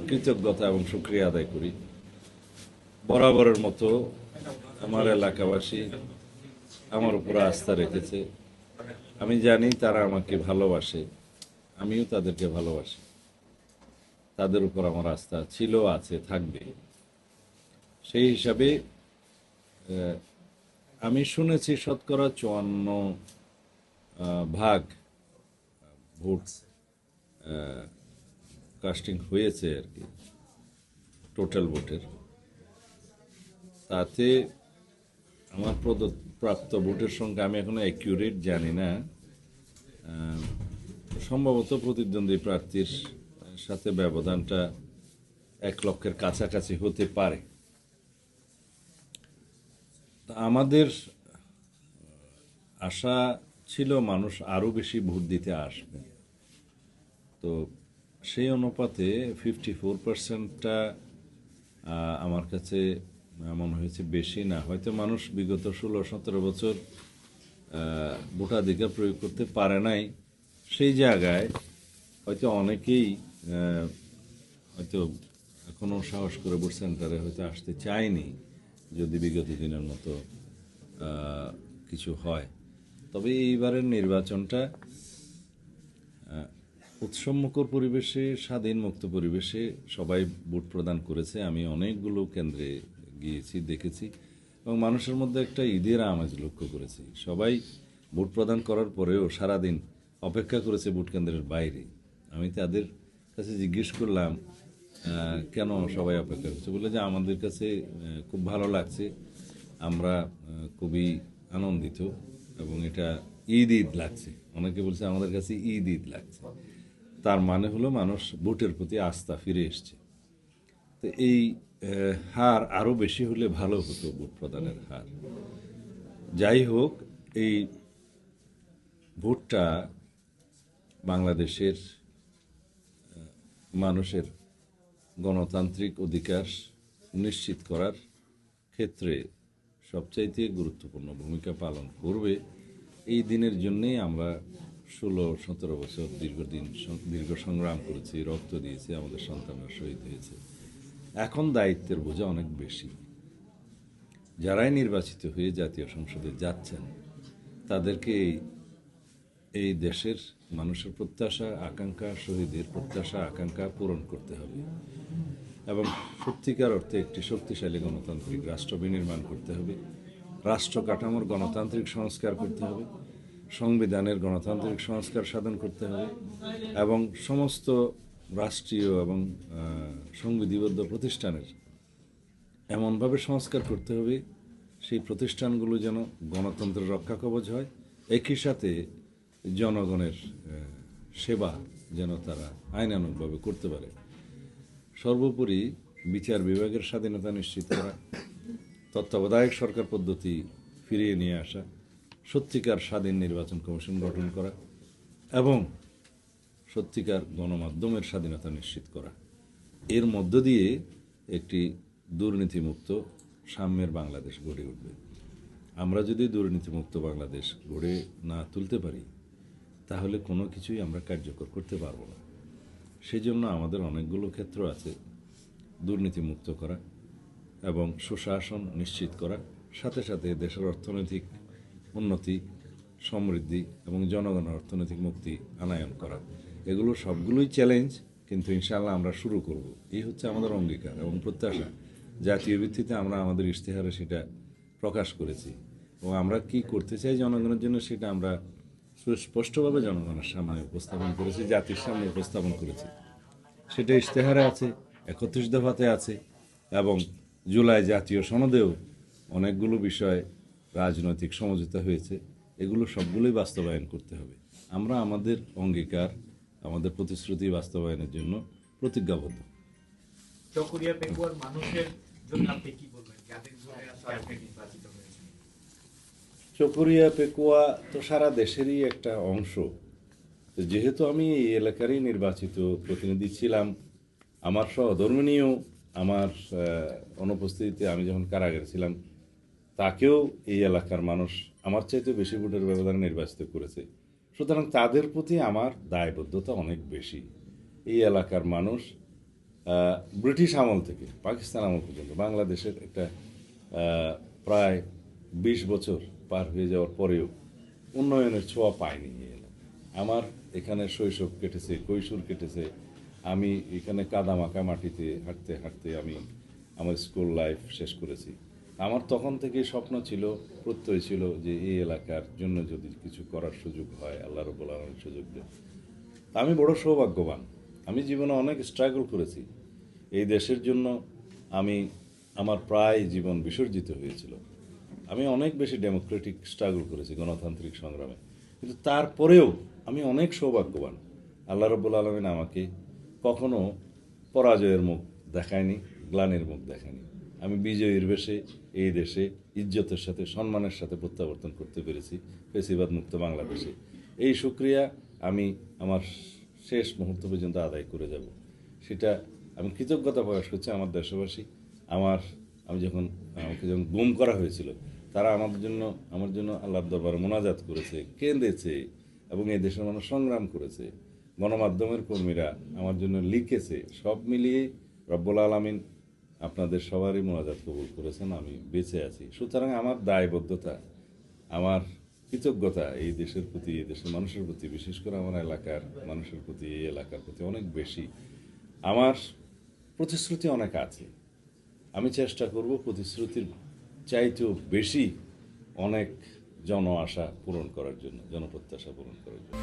কৃতজ্ঞতা এবং শুকরিয়া আদায় করি। বরাবরের মতো আমার এলাকাবাসী আমার উপর আস্থা রেখেছে। আমি জানি তারা আমাকে ভালোবাসে, আমিও তাদেরকে ভালোবাসি। তাদের উপর আমার আস্থা ছিল, আছে, থাকবে। সেই হিসাবে আমি শুনেছি 54% ভোট কাস্টিং হয়েছে আর কি, টোটাল ভোটের। তাতে আমার প্রাপ্ত ভোটের সংখ্যা আমি এখনো অ্যাকিউরেট জানি না। সম্ভবত প্রতিদ্বন্দ্বী প্রার্থীর সাথে ব্যবধানটা 1 লক্ষের কাছাকাছি হতে পারে। আমাদের আশা ছিল মানুষ আরও বেশি ভোট দিতে আসবে। তো সেই অনুপাতে 54%টা আমার কাছে মনে হয়েছে বেশি না। হয়তো মানুষ বিগত 16-17 বছর ভোটাধিকার প্রয়োগ করতে পারে নাই। সেই জায়গায় হয়তো অনেকেই হয়তো এখনো সাহস করে ভোট সেন্টারে হয়তো আসতে চায়নি, যদি বিগত দিনের মতো কিছু হয়। তবে এইবারের নির্বাচনটা উৎসবমুখর পরিবেশে, স্বাধীন মুক্ত পরিবেশে সবাই ভোট প্রদান করেছে। আমি অনেকগুলো কেন্দ্রে গিয়েছি, দেখেছি, এবং মানুষের মধ্যে একটা ঈদের আমেজ লক্ষ্য করেছি। সবাই ভোট প্রদান করার পরেও সারাদিন অপেক্ষা করেছে ভোট কেন্দ্রের বাইরে। আমি তাদের কাছে জিজ্ঞেস করলাম কেন সবাই অপেক্ষা করছে। বলে যে আমাদের কাছে খুব ভালো লাগছে, আমরা খুবই আনন্দিত, এবং এটা ঈদ ঈদ লাগছে। অনেকে বলছে আমাদের কাছে ঈদ ঈদ লাগছে। তার মানে হলো মানুষ ভোটের প্রতি আস্থা ফিরে এসছে। তো এই হার আরও বেশি হলে ভালো হতো, ভোট প্রদানের হার। যাই হোক, এই ভোটটা বাংলাদেশের মানুষের গণতান্ত্রিক অধিকার নিশ্চিত করার ক্ষেত্রে সবচাইতে গুরুত্বপূর্ণ ভূমিকা পালন করবে। এই দিনের জন্যেই আমরা 16-17 বছর দীর্ঘ সংগ্রাম করেছি, রক্ত দিয়েছি, আমাদের সন্তানরা শহীদ হয়েছে। এখন দায়িত্বের বোঝা অনেক বেশি। যারাই নির্বাচিত হয়ে জাতীয় সংসদে যাচ্ছেন, তাদেরকে এই দেশের মানুষের প্রত্যাশা আকাঙ্ক্ষা, শহীদের প্রত্যাশা আকাঙ্ক্ষা পূরণ করতে হবে, এবং সত্যিকার অর্থে একটি শক্তিশালী গণতান্ত্রিক রাষ্ট্র বিনির্মাণ করতে হবে। রাষ্ট্র কাঠামোর গণতান্ত্রিক সংস্কার করতে হবে, সংবিধানের গণতান্ত্রিক সংস্কার সাধন করতে হবে, এবং সমস্ত রাষ্ট্রীয় এবং সংবিধিবদ্ধ প্রতিষ্ঠানের এমনভাবে সংস্কার করতে হবে সেই প্রতিষ্ঠানগুলো যেন গণতন্ত্রের রক্ষা কবচ হয়, একই সাথে জনগণের সেবা যেন তারা আইনানুগভাবে করতে পারে। সর্বোপরি বিচার বিভাগের স্বাধীনতা নিশ্চিত করা, তত্ত্বাবধায়ক সরকার পদ্ধতি ফিরিয়ে নিয়ে আসা, সত্যিকার স্বাধীন নির্বাচন কমিশন গঠন করা, এবং সত্যিকার গণমাধ্যমের স্বাধীনতা নিশ্চিত করা। এর মধ্য দিয়ে একটি দুর্নীতিমুক্ত সাম্যের বাংলাদেশ গড়ে উঠবে। আমরা যদি দুর্নীতিমুক্ত বাংলাদেশ গড়ে না তুলতে পারি, তাহলে কোনো কিছুই আমরা কার্যকর করতে পারবো না। সেজন্য আমাদের অনেকগুলো ক্ষেত্র আছে দুর্নীতিমুক্ত করা এবং সুশাসন নিশ্চিত করা, সাথে সাথে দেশের অর্থনৈতিক উন্নতি, সমৃদ্ধি এবং জনগণের অর্থনৈতিক মুক্তি আনায়ন করা। এগুলো সবগুলোই চ্যালেঞ্জ, কিন্তু ইনশাআল্লাহ আমরা শুরু করব। এই হচ্ছে আমাদের অঙ্গীকার এবং প্রত্যাশা। জাতীয় ভিত্তিতে আমরা আমাদের ইশতেহারে সেটা প্রকাশ করেছি, এবং আমরা কি করতে চাই জনগণের জন্য সেটা আমরা সুস্পষ্টভাবে জনগণের সামনে উপস্থাপন করেছি, জাতির সামনে উপস্থাপন করেছি। সেটা ইশতেহারে আছে, 31 দফাতে আছে, এবং জুলাই জাতীয় সনদেও অনেকগুলো বিষয় রাজনৈতিক সমঝোতা হয়েছে। এগুলো সবগুলোই বাস্তবায়ন করতে হবে। আমরা আমাদের অঙ্গীকার, আমাদের প্রতিশ্রুতি বাস্তবায়নের জন্য প্রতিজ্ঞাবদ্ধ। চকরিয়া পেকুয়ার মানুষের জন্য আপনি কি বলবেন, যাদের জন্য আপনি নির্বাচিত হয়েছেন? চকরিয়া পেকুয়া তো সারা দেশেরই একটা অংশ। যেহেতু আমি এই এলাকারই নির্বাচিত প্রতিনিধি ছিলাম, আমার সহধর্মিণীও আমার অনুপস্থিতিতে আমি যখন কারাগারে ছিলাম, তাকেও এই এলাকার মানুষ আমার চাইতে বেশি ভোটের ব্যবধানে নির্বাচিত করেছে। সুতরাং তাদের প্রতি আমার দায়বদ্ধতা অনেক বেশি। এই এলাকার মানুষ ব্রিটিশ আমল থেকে পাকিস্তান আমল পর্যন্ত বাংলাদেশের একটা প্রায় 20 বছর পার হয়ে যাওয়ার পরেও উন্নয়নের ছোঁয়া পায়নি এই এলাকা। আমার এখানে শৈশব কেটেছে, কৈশোর কেটেছে। আমি এখানে কাদামাখা মাটিতে হাঁটতে হাঁটতে আমি আমার স্কুল লাইফ শেষ করেছি। আমার তখন থেকেই স্বপ্ন ছিল, প্রত্যয় ছিল যে এই এলাকার জন্য যদি কিছু করার সুযোগ হয়, আল্লাহ রাব্বুল আলামিন সুযোগ দেন। আমি বড় সৌভাগ্যবান। আমি জীবনে অনেক স্ট্রাগল করেছি এই দেশের জন্য। আমি আমার প্রায় জীবন বিসর্জিত হয়েছিল। আমি অনেক বেশি ডেমোক্রেটিক স্ট্রাগল করেছি, গণতান্ত্রিক সংগ্রামে। কিন্তু তারপরেও আমি অনেক সৌভাগ্যবান। আল্লাহ রাব্বুল আলামিন আমাকে কখনো পরাজয়ের মুখ দেখায়নি, গ্লানির মুখ দেখায়নি। আমি বিজয়ীর বেশে এই দেশে ইজ্জতের সাথে, সম্মানের সাথে প্রত্যাবর্তন করতে পেরেছি ফেসিবাদ মুক্ত বাংলাদেশে। এই শুকরিয়া আমি আমার শেষ মুহূর্ত পর্যন্ত আদায় করে যাব। সেটা আমি কৃতজ্ঞতা প্রকাশ করছি আমার দেশবাসী। আমাকে যখন গুম করা হয়েছিল, তারা আমার জন্য আল্লাহর দরবারে মোনাজাত করেছে, কেঁদেছে, এবং এই দেশের মানুষ সংগ্রাম করেছে। গণমাধ্যমের কর্মীরা আমার জন্য লিখেছে। সব মিলিয়ে রব্বুল আলামিন আপনাদের সবারই মোনাজাত কবুল করেছেন। আমি বেঁচে আছি। সুতরাং আমার দায়বদ্ধতা, আমার কৃতজ্ঞতা এই দেশের প্রতি, এই দেশের মানুষের প্রতি, বিশেষ করে আমার এলাকার মানুষের প্রতি, এই এলাকার প্রতি অনেক বেশি। আমার প্রতিশ্রুতি অনেক আছে। আমি চেষ্টা করব প্রতিশ্রুতির চাইতেও বেশি অনেক জন আশা পূরণ করার জন্য, জনপ্রত্যাশা পূরণ করার জন্য।